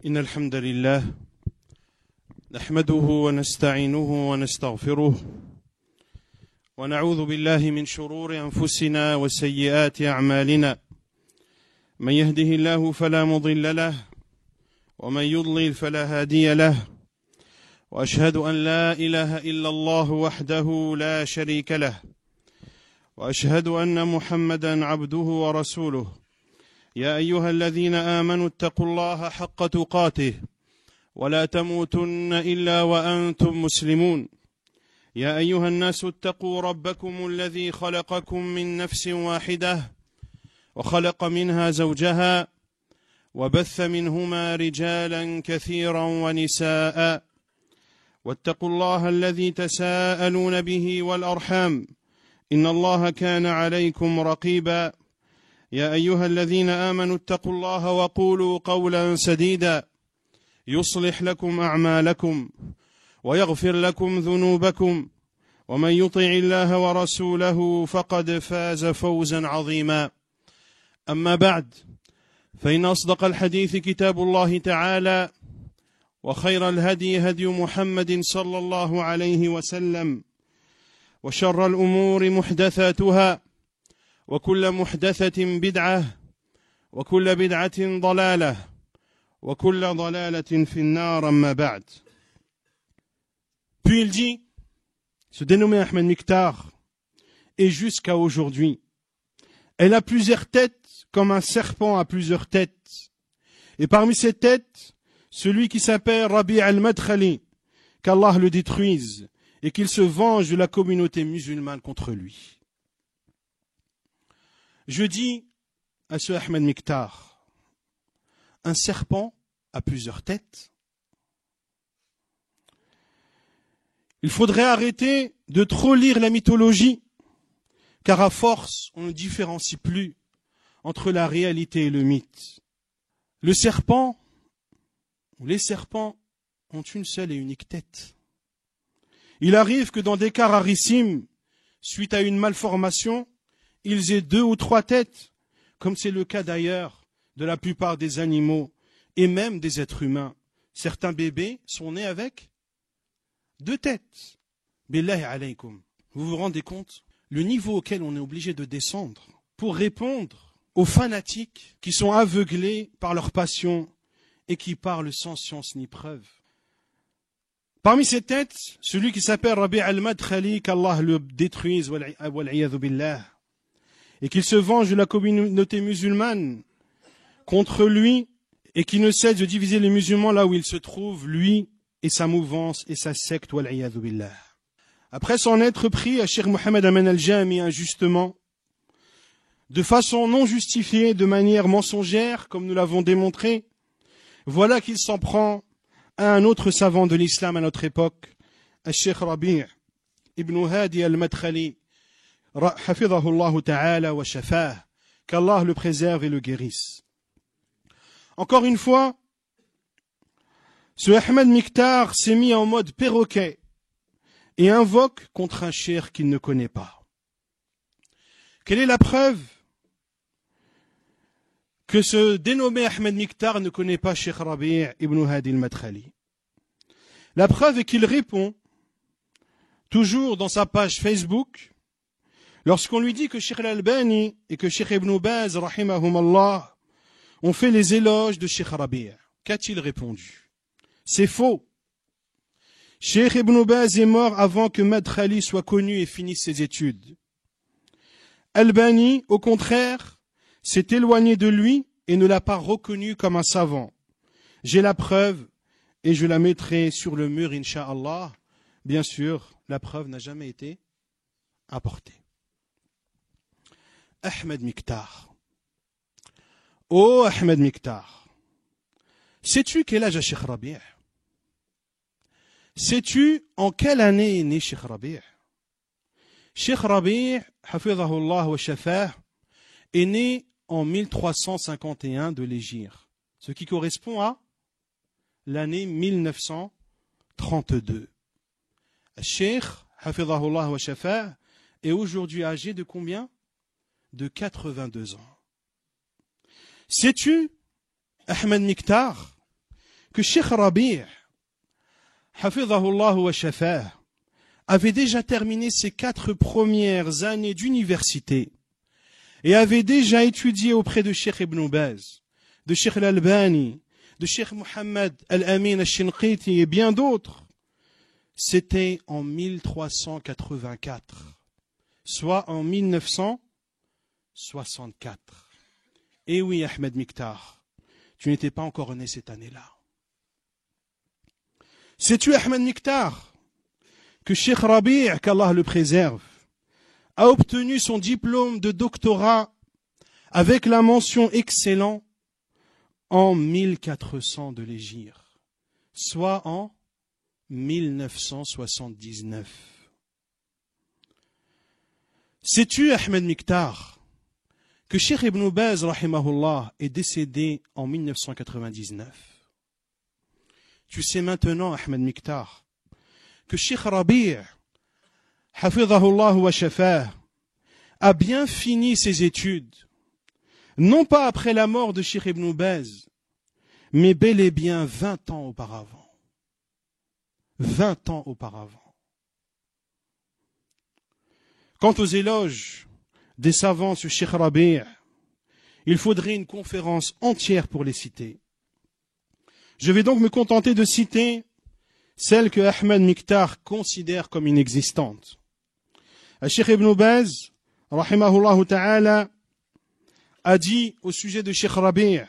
إن الحمد لله نحمده ونستعينه ونستغفره ونعوذ بالله من شرور أنفسنا وسيئات أعمالنا من يهده الله فلا مضل له ومن يضلل فلا هادي له وأشهد أن لا إله إلا الله وحده لا شريك له وأشهد أن محمدا عبده ورسوله يا أيها الذين آمنوا اتقوا الله حق تقاته ولا تموتن إلا وأنتم مسلمون يا أيها الناس اتقوا ربكم الذي خلقكم من نفس واحدة وخلق منها زوجها وبث منهما رجالا كثيرا ونساء واتقوا الله الذي تساءلون به والأرحام إن الله كان عليكم رقيبا يا أيها الذين آمنوا اتقوا الله وقولوا قولا سديدا يصلح لكم أعمالكم ويغفر لكم ذنوبكم ومن يطع الله ورسوله فقد فاز فوزا عظيما أما بعد فإن أصدق الحديث كتاب الله تعالى وخير الهدي هدي محمد صلى الله عليه وسلم وشر الأمور محدثاتها وكل محدثة بدعة وكل بدعة ضلالة وكل ضلالة في النار أما بعد. Puis il dit, se dénommer Ahmed Miktar, et jusqu'à aujourd'hui, elle a plusieurs têtes comme un serpent a plusieurs têtes. Et parmi ces têtes, celui qui s'appelle Rabi' al-Madkhali, qu'Allah le détruise et qu'il se venge de la communauté musulmane contre lui. Je dis à ce Ahmed Miktar, un serpent a plusieurs têtes. Il faudrait arrêter de trop lire la mythologie, car à force, on ne différencie plus entre la réalité et le mythe. Le serpent, ou les serpents, ont une seule et unique tête. Il arrive que dans des cas rarissimes, suite à une malformation, ils aient 2 ou 3 têtes, comme c'est le cas d'ailleurs de la plupart des animaux et même des êtres humains. Certains bébés sont nés avec 2 têtes. Billahi alaykum. Vous vous rendez compte le niveau auquel on est obligé de descendre pour répondre aux fanatiques qui sont aveuglés par leur passion et qui parlent sans science ni preuve. Parmi ces têtes, celui qui s'appelle Rabi' al-Madkhali, qu'Allah le détruise, wal-'iyadhu billah, et qu'il se venge de la communauté musulmane contre lui et qui ne cesse de diviser les musulmans là où ils se trouvent, lui et sa mouvance et sa secte, wal-'iyadhu billah. Après s'en être pris à Cheikh Mohammed Aman al-Jami injustement, de façon non justifiée, de manière mensongère, comme nous l'avons démontré, voilà qu'il s'en prend à un autre savant de l'islam à notre époque, Cheikh Rabi' ibn Hadi al-Madkhali, hafidhahullah ta'ala wa shafah, qu'Allah le préserve et le guérisse. Encore une fois, ce Ahmed Miktar s'est mis en mode perroquet et invoque contre un cheikh qu'il ne connaît pas. Quelle est la preuve que ce dénommé Ahmed Miktar ne connaît pas Cheikh Rabi' ibn Hadi al-Madkhali? La preuve est qu'il répond, toujours dans sa page Facebook, lorsqu'on lui dit que Cheikh al-Albani et que Cheikh Ibn Baz, rahimahumallah, ont fait les éloges de Cheikh Rabi'. Qu'a-t-il répondu? C'est faux. Cheikh Ibn Baz est mort avant que Madkhali soit connu et finisse ses études. Albani, au contraire, s'est éloigné de lui et ne l'a pas reconnu comme un savant. J'ai la preuve et je la mettrai sur le mur, incha'Allah. Bien sûr, la preuve n'a jamais été apportée. Ahmed Miktar. Oh Ahmed Miktar. Sais-tu quel âge a Cheikh Rabi'? Sais-tu en quelle année est né Cheikh Rabi'? Cheikh Rabi', hafidhahullah wa shafah, est né en 1351 de l'Hégire, ce qui correspond à l'année 1932. Cheikh, hafidhahullah wa shafah, est aujourd'hui âgé de combien? De 82 ans. Sais-tu, Ahmed Miktar, que Cheikh Rabi', hafidhahullah wa shafah, avait déjà terminé ses 4 premières années d'université et avait déjà étudié auprès de Cheikh Ibn Baz, de Cheikh Al-Albani, de Cheikh Mohammed Al-Amin Al-Shinqiti et bien d'autres. C'était en 1384, soit en 1964. Et oui, Ahmed Miktar, tu n'étais pas encore né cette année-là. Sais-tu, Ahmed Miktar, que Cheikh Rabi', qu'Allah le préserve, a obtenu son diplôme de doctorat avec la mention excellent en 1400 de l'Hégire, soit en 1979. Sais-tu, Ahmed Miktar, que Cheikh Ibn Baz, rahimahullah, est décédé en 1999? Tu sais maintenant, Ahmed Miktar, que Cheikh Rabi', hafidhahullah wa shafah, a bien fini ses études, non pas après la mort de Cheikh Ibn Baz, mais bel et bien 20 ans auparavant. 20 ans auparavant. Quant aux éloges des savants sur Cheikh Rabi', il faudrait une conférence entière pour les citer. Je vais donc me contenter de citer celle que Ahmed Miktar considère comme inexistante. Cheikh Ibn Baz, rahimahullah ta'ala, a dit au sujet de Cheikh Rabi',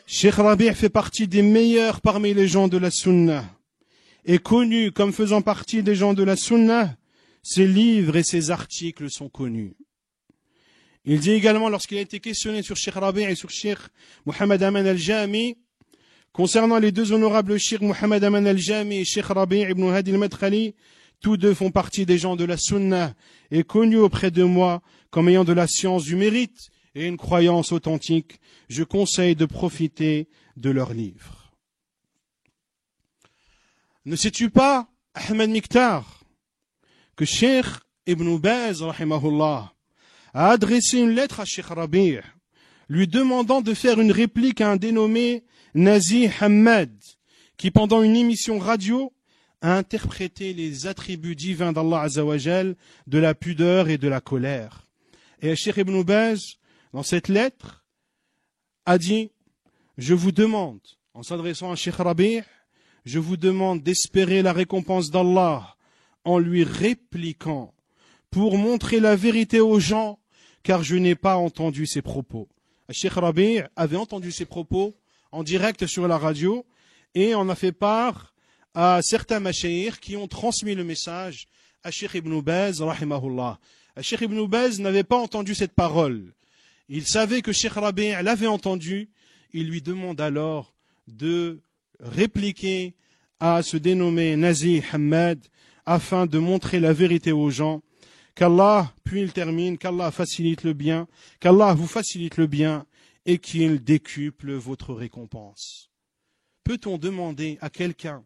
Cheikh Rabi' fait partie des meilleurs parmi les gens de la Sunna, et connu comme faisant partie des gens de la Sunna, ses livres et ses articles sont connus. Il dit également, lorsqu'il a été questionné sur Cheikh Rabi' et sur Cheikh Mohammed Aman al-Jami, concernant les deux honorables Cheikh Mohammed Aman al-Jami et Cheikh Rabi' ibn Hadi al-Madkhali, tous deux font partie des gens de la Sunna et connus auprès de moi comme ayant de la science du mérite et une croyance authentique. Je conseille de profiter de leurs livres. Ne sais-tu pas, Ahmed Miktar, que Cheikh Ibn Baz, rahimahullah, a adressé une lettre à Cheikh Rabi', lui demandant de faire une réplique à un dénommé Nazi Hamad, qui pendant une émission radio a interprété les attributs divins d'Allah Azzawajal, de la pudeur et de la colère. Et Cheikh Ibn Baz, dans cette lettre, a dit, je vous demande, en s'adressant à Cheikh Rabi', je vous demande d'espérer la récompense d'Allah en lui répliquant pour montrer la vérité aux gens, car je n'ai pas entendu ses propos. Cheikh Rabi' avait entendu ses propos en direct sur la radio et en a fait part à certains mashaïr qui ont transmis le message à Cheikh Ibn Baz, rahimahullah. Cheikh Ibn Baz n'avait pas entendu cette parole. Il savait que Cheikh Rabi' l'avait entendu. Il lui demande alors de répliquer à ce dénommé Nazi Hamad afin de montrer la vérité aux gens. Qu'Allah, puis il termine, qu'Allah facilite le bien, qu'Allah vous facilite le bien et qu'il décuple votre récompense. Peut-on demander à quelqu'un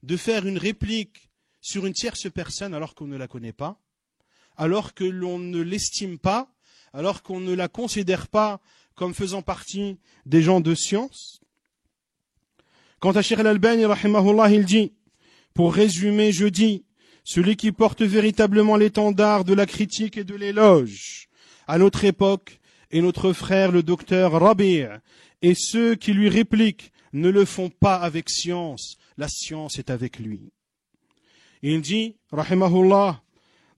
de faire une réplique sur une tierce personne alors qu'on ne la connaît pas, alors que l'on ne l'estime pas, alors qu'on ne la considère pas comme faisant partie des gens de science? Quant à Cheikh Al-Albani, rahimahullah, il dit, pour résumer, je dis, celui qui porte véritablement l'étendard de la critique et de l'éloge à notre époque est notre frère le docteur Rabi', et ceux qui lui répliquent ne le font pas avec science, la science est avec lui. Et il dit, rahimahullah,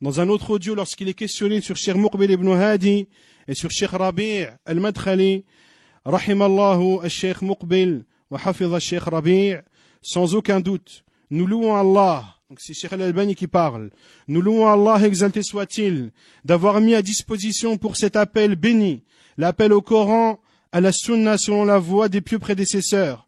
dans un autre audio, lorsqu'il est questionné sur Cheikh Muqbil ibn Hadi et sur Cheikh Rabi' al-Madkhali, rahimallahu al-Cheikh Muqbil wa hafidh al-Cheikh Rabi', sans aucun doute, nous louons Allah. Donc c'est Cheikh Al-Albani qui parle. Nous louons Allah, exalté soit-il, d'avoir mis à disposition pour cet appel béni, l'appel au Coran, à la Sunna selon la voie des pieux prédécesseurs,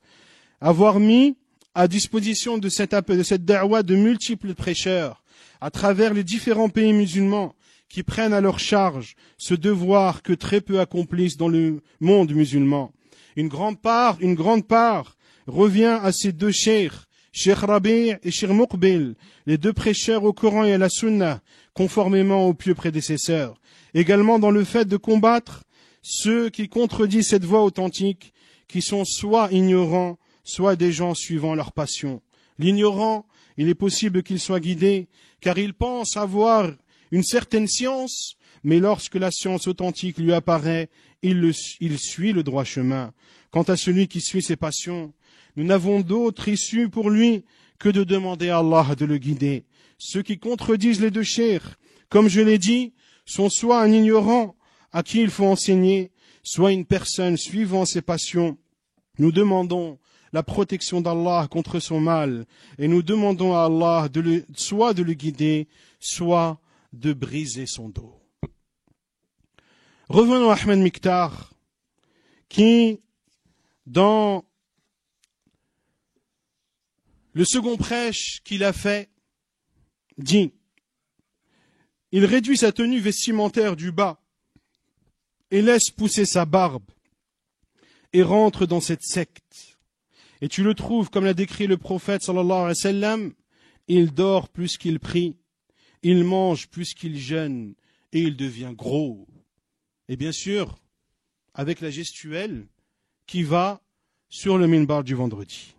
avoir mis à disposition de cet appel, de cette da'wa de multiples prêcheurs, à travers les différents pays musulmans qui prennent à leur charge ce devoir que très peu accomplissent dans le monde musulman. Une grande part revient à ces deux cheikhs, Cheikh Rabi' et Cheikh Muqbil, les deux prêcheurs au Coran et à la Sunna, conformément aux pieux prédécesseurs. Également dans le fait de combattre ceux qui contredisent cette voie authentique, qui sont soit ignorants, soit des gens suivant leur passion. L'ignorant, il est possible qu'il soit guidé, car il pense avoir une certaine science, mais lorsque la science authentique lui apparaît, il suit le droit chemin. Quant à celui qui suit ses passions, nous n'avons d'autre issue pour lui que de demander à Allah de le guider. Ceux qui contredisent les deux cheikhs, comme je l'ai dit, sont soit un ignorant à qui il faut enseigner, soit une personne suivant ses passions. Nous demandons la protection d'Allah contre son mal, et nous demandons à Allah soit de le guider, soit de briser son dos. Revenons à Ahmed Miktar, qui, dans le second prêche qu'il a fait, dit, il réduit sa tenue vestimentaire du bas et laisse pousser sa barbe et rentre dans cette secte. Et tu le trouves, comme l'a décrit le prophète sallallahu alayhi wa sallam, il dort plus qu'il prie, il mange plus qu'il jeûne et il devient gros. Et bien sûr, avec la gestuelle qui va sur le minbar du vendredi.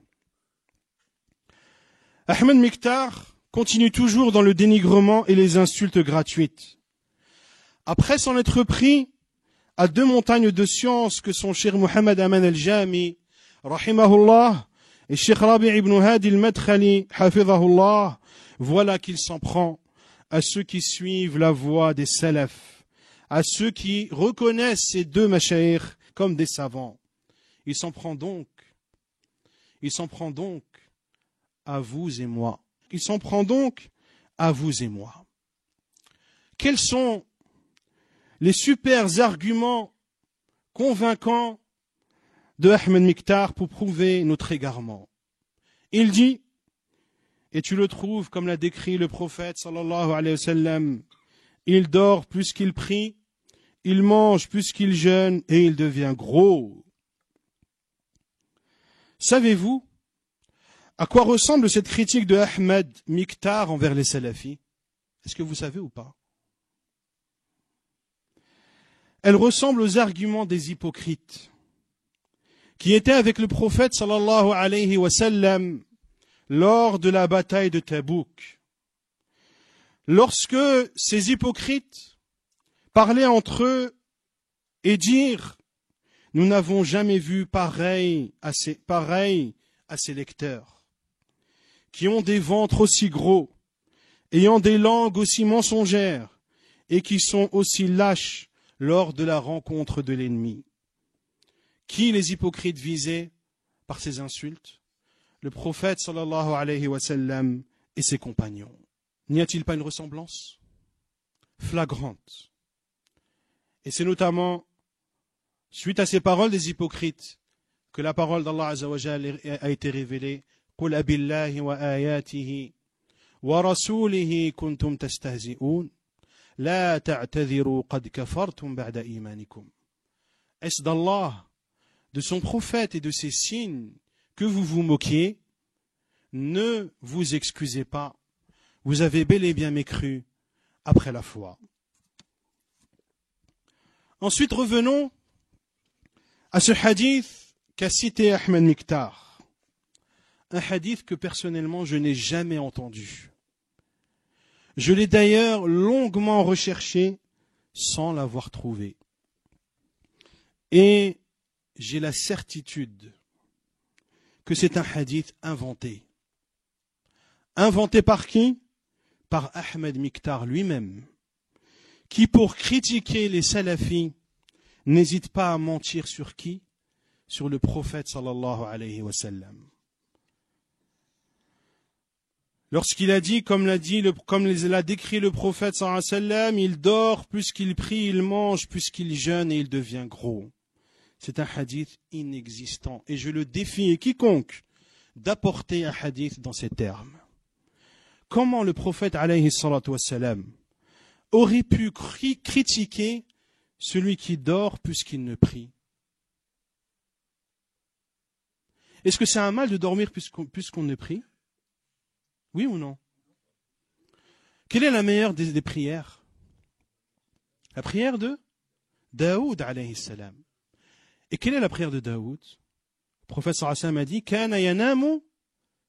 Ahmed Miktar continue toujours dans le dénigrement et les insultes gratuites. Après s'en être pris à deux montagnes de science que sont Cheikh Mohamed Aman al-Jami, rahimahullah, et Cheikh Rabi' ibn Hadi al-Madkhali, hafidhahullah, voilà qu'il s'en prend à ceux qui suivent la voie des salafs, à ceux qui reconnaissent ces deux mashayikh comme des savants. Il s'en prend donc à vous et moi. Il s'en prend donc à vous et moi. Quels sont les super arguments convaincants de Ahmed Miktar pour prouver notre égarement? Il dit, et tu le trouves comme l'a décrit le prophète sallallahu alayhi wa sallam, il dort plus qu'il prie, il mange plus qu'il jeûne et il devient gros. Savez-vous à quoi ressemble cette critique de Ahmed Miktar envers les salafis? Est-ce que vous savez ou pas? Elle ressemble aux arguments des hypocrites qui étaient avec le prophète sallallahu alayhi wa sallam lors de la bataille de Tabouk. Lorsque ces hypocrites parlaient entre eux et dirent « Nous n'avons jamais vu pareil à ces lecteurs qui ont des ventres aussi gros, ayant des langues aussi mensongères et qui sont aussi lâches lors de la rencontre de l'ennemi. » Qui les hypocrites visaient par ces insultes? Le prophète sallallahu alayhi wa sallam et ses compagnons. N'y a-t-il pas une ressemblance flagrante? Et c'est notamment suite à ces paroles des hypocrites que la parole d'Allah azza wa jalla a été révélée. قل أبالله وآياته ورسوله كنتم تستهزئون لا تعتذروا قد كفرتم بعد إيمانكم. Est-ce d'Allah, de son prophète et de ses signes que vous vous moquiez? Ne vous excusez pas, vous avez bel et bien mécru après la foi. Ensuite, revenons à ce hadith qu'a cité Ahmed Miktar. Un hadith que personnellement je n'ai jamais entendu. Je l'ai d'ailleurs longuement recherché sans l'avoir trouvé. Et j'ai la certitude que c'est un hadith inventé. Inventé par qui? Par Ahmed Miktar lui-même, qui pour critiquer les salafis n'hésite pas à mentir sur qui? Sur le prophète sallallahu alayhi wa sallam. Lorsqu'il a dit, comme l'a décrit le prophète sallallahu alayhi wa sallam, il dort plus qu'il prie, il mange plus qu'il jeûne et il devient gros. C'est un hadith inexistant et je le défie quiconque d'apporter un hadith dans ces termes. Comment le prophète alayhi salatu wa sallam aurait pu critiquer celui qui dort plus qu'il ne prie? Est-ce que c'est un mal de dormir plus qu'on ne prie? Oui ou non? Quelle est la meilleure des prières? La prière de Daoud alayhi salam. Et quelle est la prière de Daoud? prophète sallallahu alayhi wa sallam a dit Kana yanamu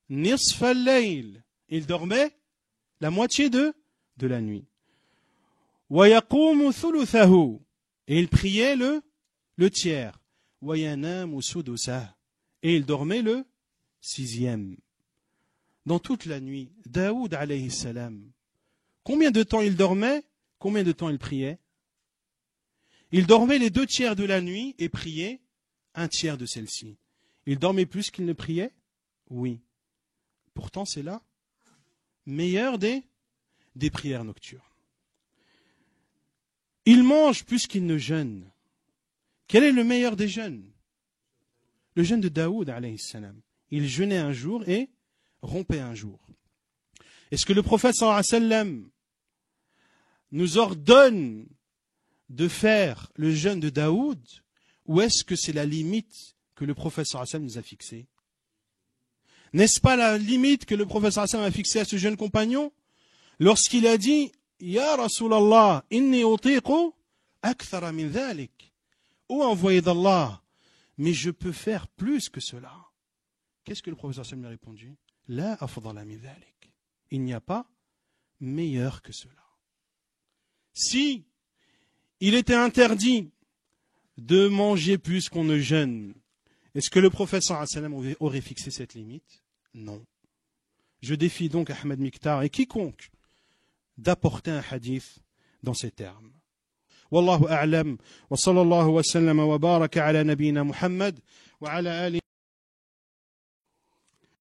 nisfa al-layl. Il dormait la moitié de la nuit. Wa yaqumu thuluthahu. Et il priait le tiers. Wa yanamu sudusah. Et il dormait le sixième. Dans toute la nuit, Daoud alayhi salam, combien de temps il dormait? Combien de temps il priait? Il dormait les 2 tiers de la nuit et priait 1 tiers de celle-ci. Il dormait plus qu'il ne priait? Oui. Pourtant, c'est la meilleure des prières nocturnes. Il mange plus qu'il ne jeûne. Quel est le meilleur des jeûnes? Le jeûne de Daoud alayhi salam. Il jeûnait un jour et rompait un jour. Est-ce que le prophète sallallahu alayhi wa sallam nous ordonne de faire le jeûne de Daoud, ou est-ce que c'est la limite que le prophète sallallahu alayhi wa sallam nous a fixée? N'est-ce pas la limite que le prophète sallallahu alayhi wa sallam a fixée à ce jeune compagnon lorsqu'il a dit Ya Rasulallah, inni utiqu akthara min dhalik. Ô envoyé d'Allah, mais je peux faire plus que cela. Qu'est-ce que le prophète sallallahu alayhi wa sallam lui a répondu? La afdala min dhalik. Il n'y a pas meilleur que cela. Si il était interdit de manger plus qu'on ne jeûne, est-ce que le prophète sallallahu alayhi wa sallam aurait fixé cette limite? Non. Je défie donc Ahmed Miktar et quiconque d'apporter un hadith dans ces termes. Wallahu a'lam wa sallallahu wa sallama wa baraka ala nabiyyina Muhammad wa ala alihi